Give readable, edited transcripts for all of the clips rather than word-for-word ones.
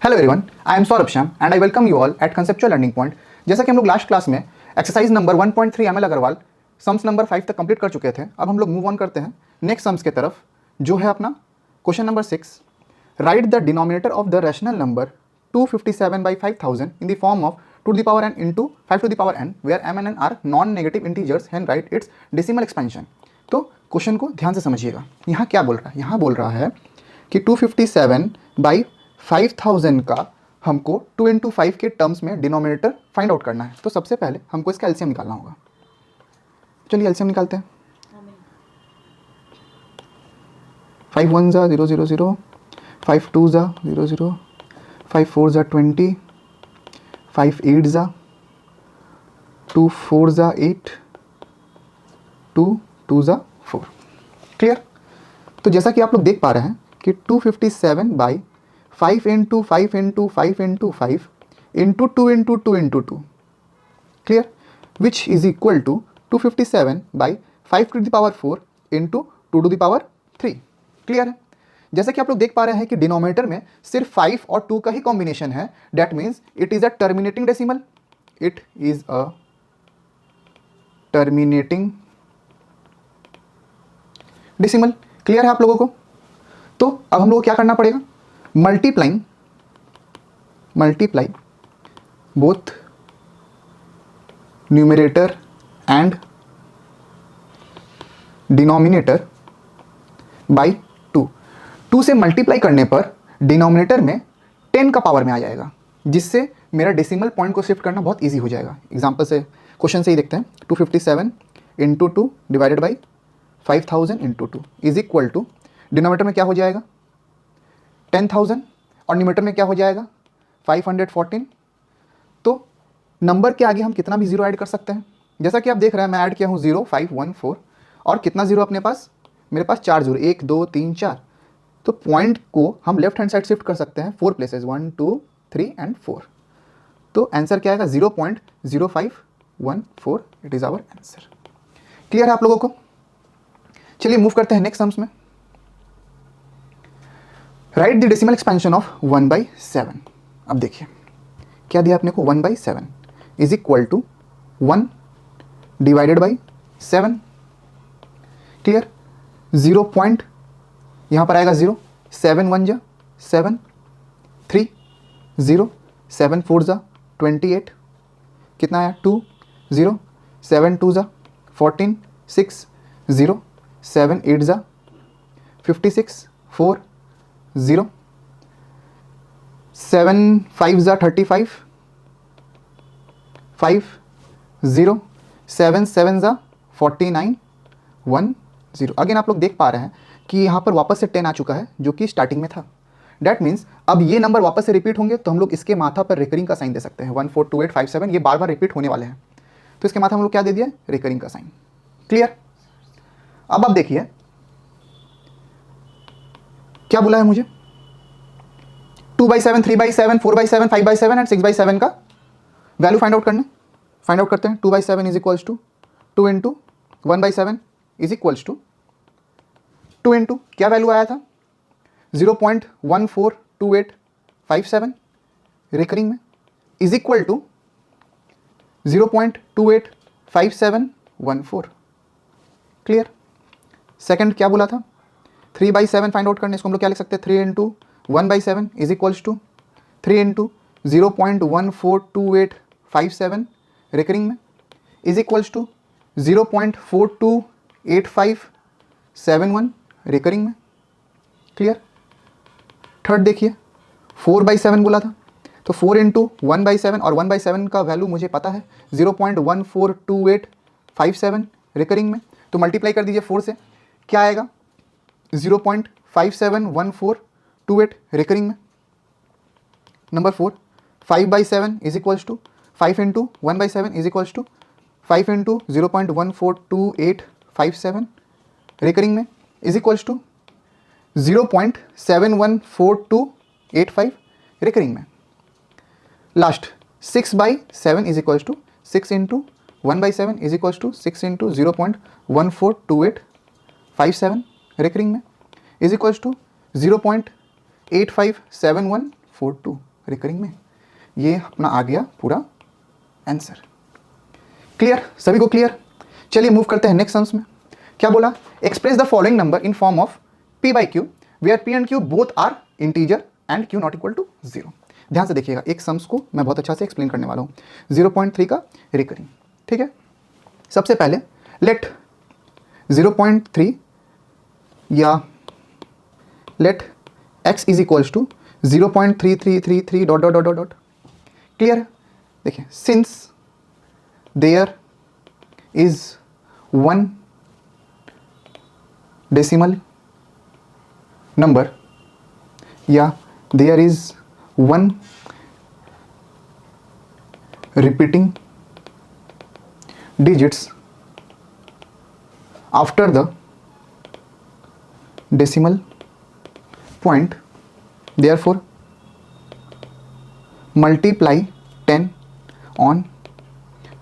Hello everyone, I am Saurabh Shyam and I welcome you all at conceptual learning point. जैसा कि हम लोग last class में exercise number 1.3 M L Agarwal sums number 5 तक complete कर चुके थे। अब हम लोग मूव ऑन करते हैं नेक्स्ट सम्स के तरफ, जो है अपना question number 6। Right the denominator of the rational number 257/5000 in the form of 2 to the power n into 5 to the power n where m and n are non negative integers and right it's decimal expansion. तो question को ध्यान से समझिएगा। यहाँ क्या बोल रहा है? यहाँ बोल रहा है कि 257/5000 का हमको 2 into 5 के टर्म्स में डिनोमिनेटर फाइंड आउट करना है। तो सबसे पहले हमको इसका एलसीएम निकालना होगा। चलिए एलसीएम निकालते हैं। 5 1 जा 0 0 0, 5 2 जा 0 0, 5 4 जा 20, 5 8 जा 2 4 जा 8, 2 2 जा 4। क्लियर? तो जैसा कि आप लोग देख पा रहे हैं कि 257/5 into 5 into 5 into 5 into 2 into 2 into 2, clear, which is equal to 257/5 to the power 4 into 2 to the power 3। Clear है? जैसा कि आप लोग देख पा रहे हैं कि डिनोमिनेटर में सिर्फ 5 और 2 का ही कॉम्बिनेशन है। That means it is a terminating decimal. It is a terminating decimal. Clear है आप लोगों को? तो अब हम लोग को क्या करना पड़ेगा? Multiply both numerator and denominator by 2 से मल्टीप्लाई करने पर डिनोमिनेटर में 10 का पावर में आ जाएगा, जिससे मेरा डेसिमल पॉइंट को शिफ्ट करना बहुत इजी हो जाएगा। एग्जांपल से, क्वेश्चन से ही देखते हैं। 257 into 2 divided by 5000 into 2 is equal to, denominator में क्या हो जाएगा 10,000 और न्यूमरेटर में क्या हो जाएगा 514। तो नंबर के आगे हम कितना भी जीरो ऐड कर सकते हैं। जैसा कि आप देख रहे हैं मैं ऐड किया हूँ 0 5 1 4 और कितना जीरो अपने पास? मेरे पास 4 जीरो, 1 2 3 4। तो पॉइंट को हम लेफ्ट हैंड साइड शिफ्ट कर सकते हैं 4 प्लेसेस, 1 2 3 एंड 4। तो आंसर क्या आएगा? 0.0514। It is our answer. Clear है आप लोगों को? चलिए मूव करते हैं नेक्स्ट सम्स में। Write the decimal expansion of 1/7। अब देखिए क्या दिया आपने को, 1/7 is equal to 1 divided by 7। Clear? 0 point यहाँ पर आएगा 0, 7 1 जा 7, 3 0, 7 4 जा 28, कितना आया 2 0, 7 2 जा 14, 6 0, 7 8 जा 56, 4 0, 7 5 जा 35, 5 0, 7 7 जा 49, 1 0। अगेन आप लोग देख पा रहे हैं कि यहाँ पर वापस से 10 आ चुका है, जो कि स्टार्टिंग में था। डैट मीन्स अब ये नंबर वापस से रिपीट होंगे, तो हम लोग इसके माथा पर रिकरिंग का साइन दे सकते हैं। 1 4 2 8 5 7 ये बार बार रिपीट होने वाले हैं, तो इसके माथा हम लोग क्या दे दिया? रिकरिंग का साइन। क्लियर? अब आप देखिए क्या बोला है मुझे, 2/7 3/7 4/7 5/7 एंड 6/7 का वैल्यू फाइंड आउट करते हैं। 2/7 is equals to 2 into 1/7 is equals to 2 into क्या वैल्यू आया था 0.142857 रिकरिंग में, is equal to 0.285714। Clear? Second क्या बोला था? 3/7 फाइंड आउट करने, इसको हम लोग क्या लिख सकते हैं? 3 into 1/7 is equals to 3 into 0.142857 recurring में, इज इक्वल्स टू 0.428571 रिकरिंग में। क्लियर? थर्ड देखिए 4/7 बोला था, तो 4 इंटू 1/7 और 1/7 का वैल्यू मुझे पता है 0.142857 रिकरिंग में, तो मल्टीप्लाई कर दीजिए 4 से, क्या आएगा 0.571428 रिकरिंग में। Number 4 5/7 is equals to 5 into 1/7 is equals to 5 into 0.142857 recurring में, इज इक्वल्स टू 0.714285 रिकरिंग में। Last 6/7 is equals to 6 into 1/7 is equals to 6 into 0.142857 recurring में, इज इक्वल्स टू 0.857142। रिकरिंग में। ये अपना आ गया पूरा आंसर। क्लियर, सभी को क्लियर? चलिए मूव करते हैं नेक्स्ट सम्स में। क्या बोला? Express the following number in form of p by Q where p and q both are integer and q not equal to 0। ध्यान से देखिएगा, एक सम्स को मैं बहुत अच्छा से एक्सप्लेन करने वाला हूँ। 0.3 का रिकरिंग, ठीक है। सबसे पहले लेट 0.3 या let x is equals to 0.3333 dot dot dot dot. Clear है? देखिए, since there is 1 decimal number या there is 1 repeating digits after the decimal point, therefore multiply 10 on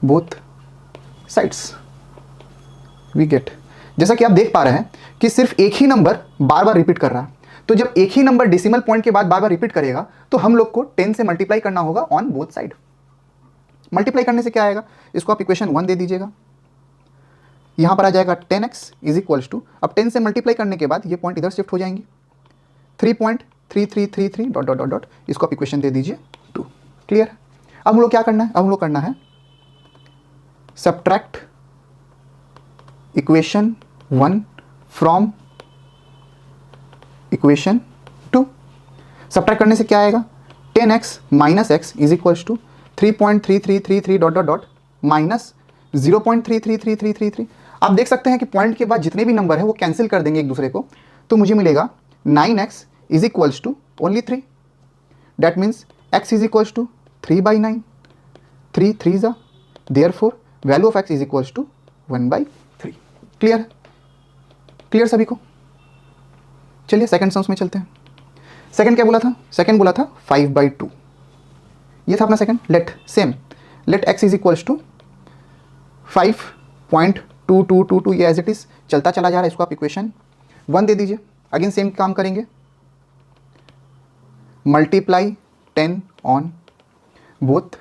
both sides, we get। जैसा कि आप देख पा रहे हैं कि सिर्फ एक ही नंबर बार बार रिपीट कर रहा है, तो जब एक ही नंबर डेसिमल पॉइंट के बाद बार बार रिपीट करेगा तो हम लोग को 10 से मल्टीप्लाई करना होगा ऑन बोथ साइड। मल्टीप्लाई करने से क्या आएगा, इसको आप इक्वेशन 1 दे दीजिएगा, यहां पर आ जाएगा 10x इज इक्वल्स टू, अब 10 से मल्टीप्लाई करने के बाद ये पॉइंट इधर शिफ्ट हो जाएंगे 3.3333 डॉट डॉट डॉट डॉट, इसको आप इक्वेशन दे दीजिए 2। क्लियर? अब हम लोग क्या करना है, अब हम लोग करना है subtract equation 1 from equation 2। Subtract करने से क्या आएगा, 10x minus x is equals to 3.3333 dot dot dot minus 0.333333। आप देख सकते हैं कि पॉइंट के बाद जितने भी नंबर है वो कैंसिल कर देंगे एक दूसरे को, तो मुझे मिलेगा 9x is equals to only 3। That means x is equals to 3/9, 3 3 जा, therefore value of x is equals to 1/3। Clear? Clear सभी को? चलिए सेकंड सम्स में चलते हैं। सेकंड क्या बोला था? सेकंड बोला था 5/2, ये था अपना second. Let same, let x is equals to 5.2222, ये एज इट इज चलता चला जा रहा है, इसको आप इक्वेशन 1 दे दीजिए। अगेन सेम काम करेंगे, multiply 10 on both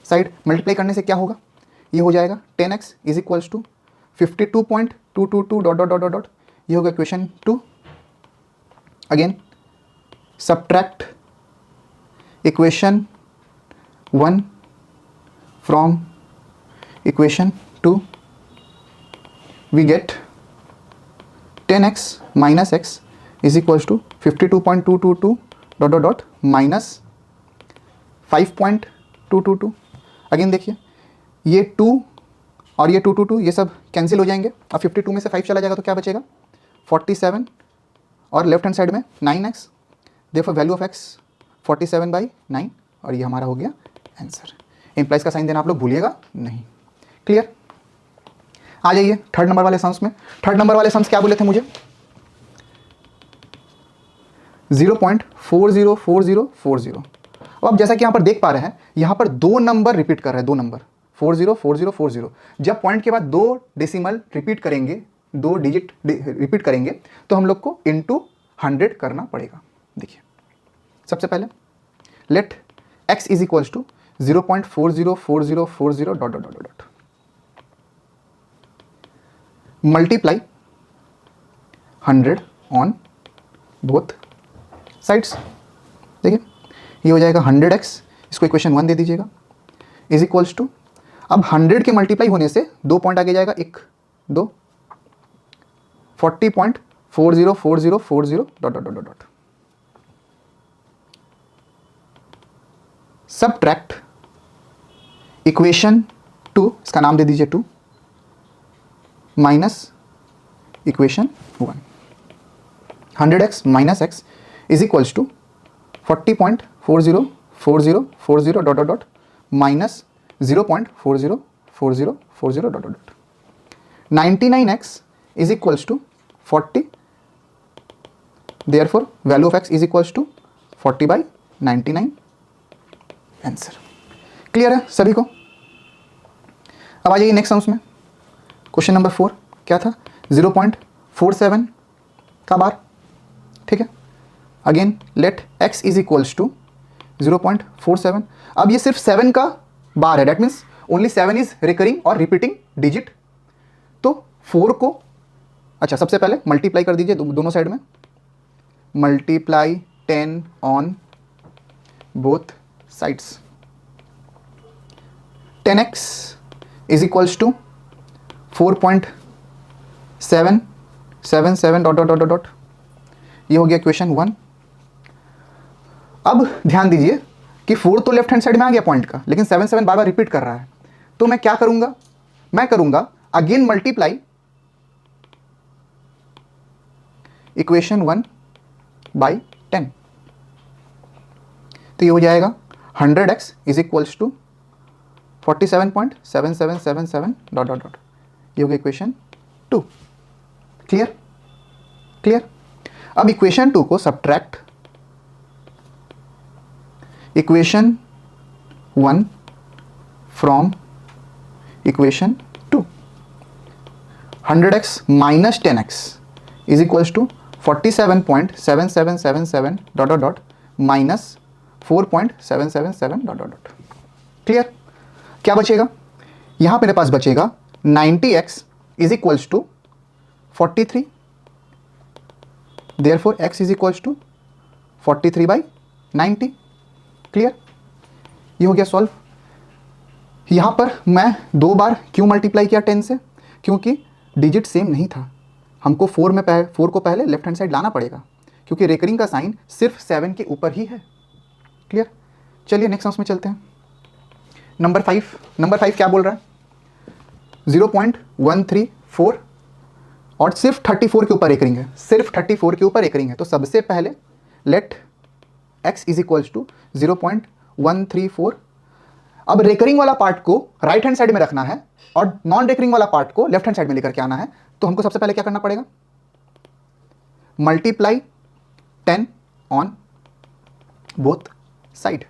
side. Multiply करने से क्या होगा, ये हो जाएगा 10x is equals to 52.222 dot dot dot dot, ये होगा equation 2। Again subtract equation 1 from equation 2, we get 10x minus x is equals to 52.222 dot dot dot minus 5.222। Again देखिए, ये 2 और ये 222 ये सब कैंसिल हो जाएंगे। अब 52 में से 5 चला जाएगा तो क्या बचेगा, 47, और लेफ्ट हैंड साइड में 9x, therefore value of x 47/9, और ये हमारा हो गया आंसर। इंप्लाइज का साइन देना आप लोग भूलिएगा नहीं। क्लियर? आ जाइए थर्ड नंबर वाले सम्स में। थर्ड नंबर वाले सम्स क्या बोले थे मुझे, 0.404040। अब जैसा कि यहाँ पर देख पा रहे हैं, यहाँ पर 2 नंबर रिपीट कर रहे हैं, 2 नंबर 404040। जब पॉइंट के बाद 2 डेसिमल रिपीट करेंगे, 2 डिजिट रिपीट करेंगे, तो हम लोग को इंटू 100 करना पड़ेगा। देखिए सबसे पहले let x is equals to 0.404040 dot dot dot dot, multiply 100 on both sides. देखिए ये हो जाएगा 100x, इसको इक्वेशन 1 दे दीजिएगा, इज इक्वल्स टू, अब 100 के मल्टीप्लाई होने से 2 पॉइंट आगे जाएगा, 1 2, 40.404040 dot dot dot dot. Subtract equation 2, इसका नाम दे दीजिए 2, minus equation 1। 100x minus x is equals to 40.404040 dot dot dot minus 0.404040 dot dot dot. 99x is equals to 40, therefore value of x is equals to 40/99 answer. Clear है सभी को? अब आ जाइए नेक्स्ट सम्स में। क्वेश्चन नंबर 4 क्या था, 0.47 का बार। ठीक है, again late x is equals to 0.47। अब ये सिर्फ 7 का बार है, that means only 7 is recurring और रिपीटिंग डिजिट। तो 4 को, अच्छा सबसे पहले मल्टीप्लाई कर दीजिए दोनों साइड में, multiply 10 on both sides. 10x is equals to 4.777 dot dot dot dot. ये हो गया इक्वेशन 1। अब ध्यान दीजिए कि 4 तो लेफ्ट हैंड साइड में आ गया पॉइंट का, लेकिन 7 बार बार रिपीट कर रहा है। तो मैं क्या करूंगा, मैं करूंगा अगेन मल्टीप्लाई इक्वेशन 1 बाई 10। तो ये हो जाएगा 100x is equals to 47.7777 dot dot dot. ये हो गया इक्वेशन 2। Clear clear. अब इक्वेशन 2 को subtract equation 1 from equation 2। 100x minus 10x is equals to 47.7777 dot dot dot minus 4.777 dot dot dot. Clear. क्या बचेगा, यहां मेरे पास बचेगा 90x is equals to 43, therefore x is equals to 43/90। Clear. ये हो गया सॉल्व। यहां पर मैं 2 बार क्यों मल्टीप्लाई किया 10 से, क्योंकि डिजिट सेम नहीं था। हमको 4 को पहले लेफ्ट हैंड साइड लाना पड़ेगा, क्योंकि रेकरिंग का साइन सिर्फ 7 के ऊपर ही है। क्लियर। चलिए नेक्स्ट सम्स में चलते हैं। नंबर 5 क्या बोल रहा है, 0.134 और सिर्फ 34 के ऊपर रेकरिंग है, सिर्फ 34 के ऊपर रेकरिंग है। तो सबसे पहले let x is equals to 0.134। अब रेकरिंग वाला पार्ट को राइट हैंड साइड में रखना है और नॉन रेकरिंग वाला पार्ट को लेफ्ट हैंड साइड में लेकर के आना है। तो हमको सबसे पहले क्या करना पड़ेगा, multiply 10 on both side.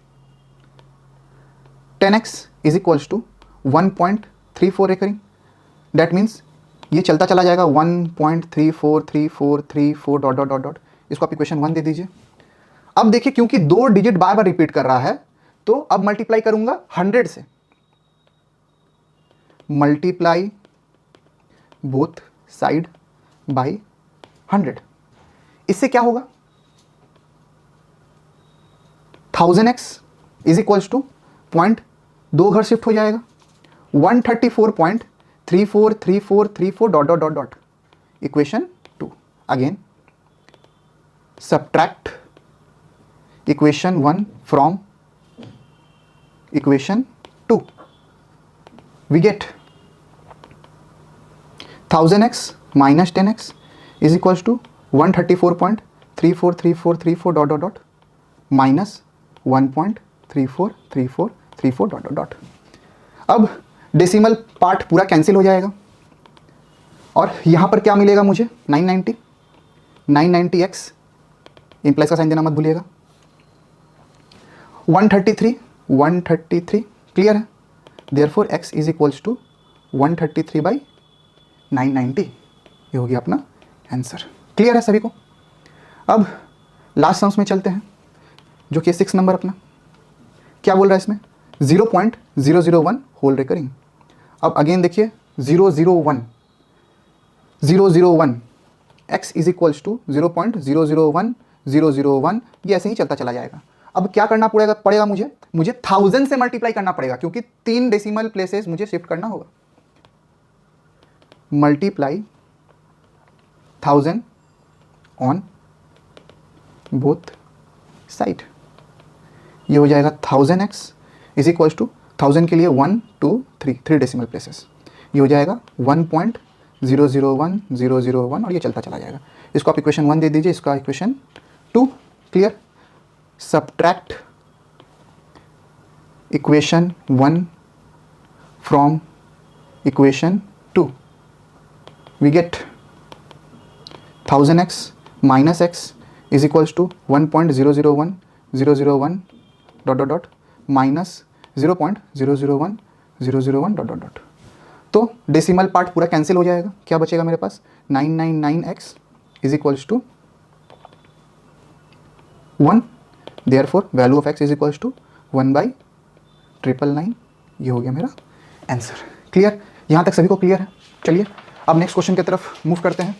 10x is equals to 1.34 recurring, that means ये चलता चला जाएगा 1.343434 डॉट डॉट डॉट डॉट। इसको आप इक्वेशन 1 दे दीजिए। अब देखिए क्योंकि 2 डिजिट बार बार रिपीट कर रहा है, तो अब मल्टीप्लाई करूंगा 100 से, मल्टीप्लाई बोथ साइड बाई 100। इससे क्या होगा, 1000x is equals two point 2 घर शिफ्ट हो जाएगा, 134.343434 dot dot dot dot. Equation 2 again subtract equation 1 from equation 2। We get 1000x minus 10x is equals to 134.343434 dot dot dot minus 1.343434 dot dot dot. अब decimal part पूरा cancel हो जाएगा और यहाँ पर क्या मिलेगा मुझे, 990x इंप्लाइज का साइन देना मत भूलिएगा, 133 क्लियर है। Therefore x is equals to 133/990। ये हो गया अपना आंसर। क्लियर है सभी को। अब लास्ट सम्स में चलते हैं, जो कि 6 नंबर अपना क्या बोल रहा है इसमें, 0.001 होल रेकरिंग। अब अगेन देखिए 001 x इज इक्वल्स टू 0.001001, ये ऐसे ही चलता चला जाएगा। अब क्या करना पड़ेगा मुझे 1000 से मल्टीप्लाई करना पड़ेगा, क्योंकि 3 डेसिमल प्लेसेस मुझे शिफ्ट करना होगा। Multiply 1000 on both side. ये हो जाएगा 1000x इज इक्वल्स टू 1000 के लिए 1 2 3 डेसिमल प्लेसेस। ये हो जाएगा 1.001001 और ये चलता चला जाएगा। इसको आप इक्वेशन 1 दे दीजिए, इसका equation 2। Clear. Subtract equation 1 from equation 2। We get 1000x minus x is equals to 1.001001 dot dot dot minus 0.001001 dot dot dot. तो डेसिमल पार्ट पूरा कैंसिल हो जाएगा। क्या बचेगा मेरे पास, 999x is equals to 1 therefore value of x is equals to 1/999। ये हो गया मेरा आंसर। क्लियर? यहाँ तक सभी को क्लियर है? चलिए अब नेक्स्ट क्वेश्चन की तरफ मूव करते हैं,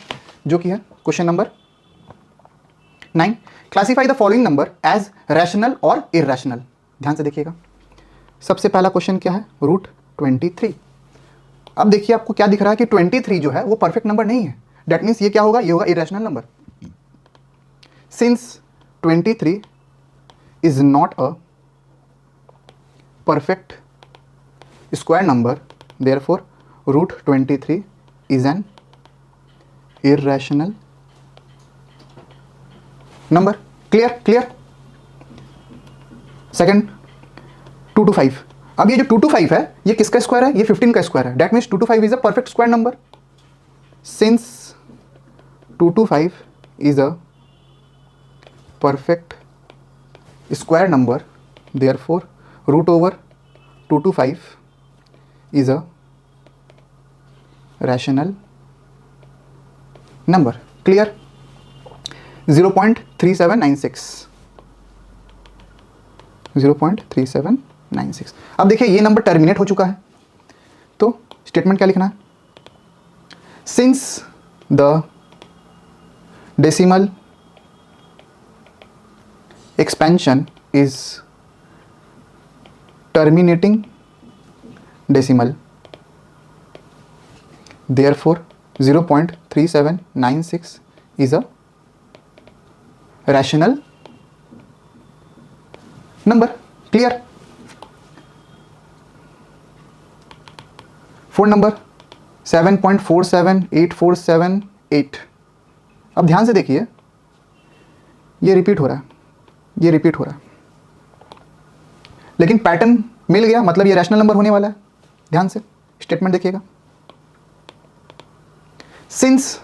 जो कि है question number 9। Classify the following number as rational और इरैशनल। ध्यान से देखिएगा। सबसे पहला क्वेश्चन क्या है? √23। अब देखिए आपको क्या दिख रहा है कि 23 जो है वो परफेक्ट नंबर नहीं है। दैट मीन्स ये क्या होगा? ये होगा irrational number. Since 23 is not a perfect square number, therefore √23 is an irrational number। Clear? Second 225। अब ये जो 225 है ये किसका स्क्वायर है? ये 15 का स्क्वायर है। That means 225 is a perfect square number. Since 225 is a perfect square number, therefore √225 is a rational number. Clear? 0.3796। 0.3796। अब देखिए ये नंबर टर्मिनेट हो चुका है, तो स्टेटमेंट क्या लिखना है? Since the decimal expansion is terminating decimal, therefore 0.3796 is a rational number। Clear? Phone number 7.478478। अब ध्यान से देखिए, ये रिपीट हो रहा है, लेकिन पैटर्न मिल गया, मतलब ये रैशनल नंबर होने वाला है। ध्यान से स्टेटमेंट देखिएगा। Since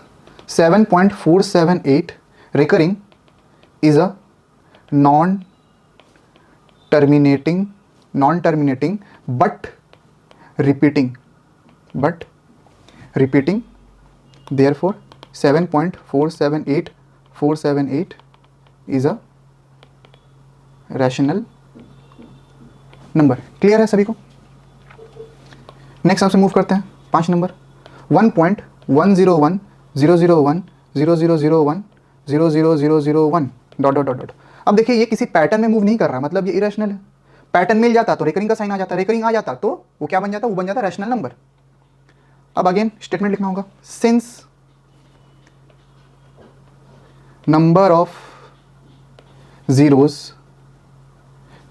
7.478 recurring is a non-terminating but repeating, therefore 7.478478 is a rational number। Clear है सभी को? नेक्स्ट हमसे मूव करते हैं 5 नंबर 1.10100100001000001 डॉट। अब देखिए ये किसी पैटर्न में मूव नहीं कर रहा, मतलब ये इरेशनल है। पैटर्न मिल जाता तो रिकरिंग का साइन आ जाता, रिकरिंग आ जाता तो वो क्या बन जाता? वो बन जाता रैशनल नंबर। अब अगेन स्टेटमेंट लिखना होगा। Since number of zeros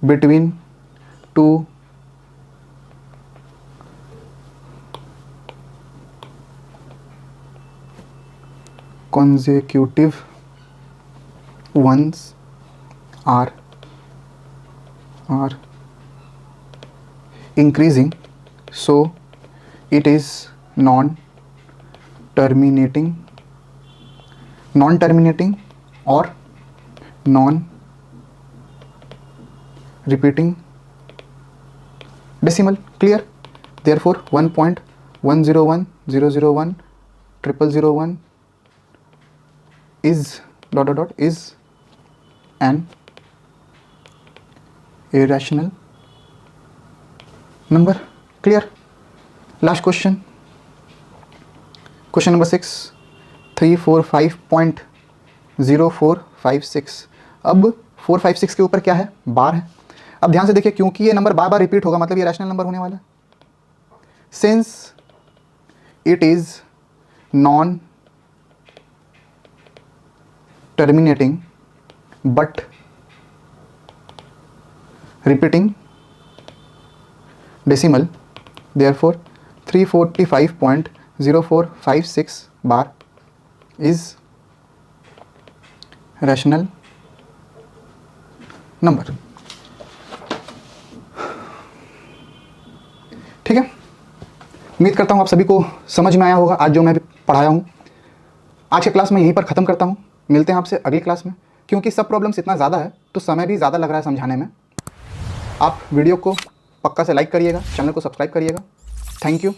between two consecutive ones are increasing, so it is non-terminating or non-repeating decimal। clear? therefore 1.101001001001 is dot dot dot is an irrational number। clear? last question number 6 345.0456। अब 456 के ऊपर क्या है? बार है। अब ध्यान से देखिए, क्योंकि ये नंबर बार बार रिपीट होगा, मतलब ये रैशनल नंबर होने वाला है। Since it is non terminating but repeating decimal, therefore 345.0456 bar is rational number. ठीक है, उम्मीद करता हूं आप सभी को समझ में आया होगा आज जो मैं पढ़ाया हूं। आज के क्लास में यहीं पर ख़त्म करता हूं। मिलते हैं आपसे अगली क्लास में, क्योंकि सब प्रॉब्लम्स इतना ज़्यादा है तो समय भी ज़्यादा लग रहा है समझाने में। आप वीडियो को पक्का से लाइक करिएगा, चैनल को सब्सक्राइब करिएगा। Thank you.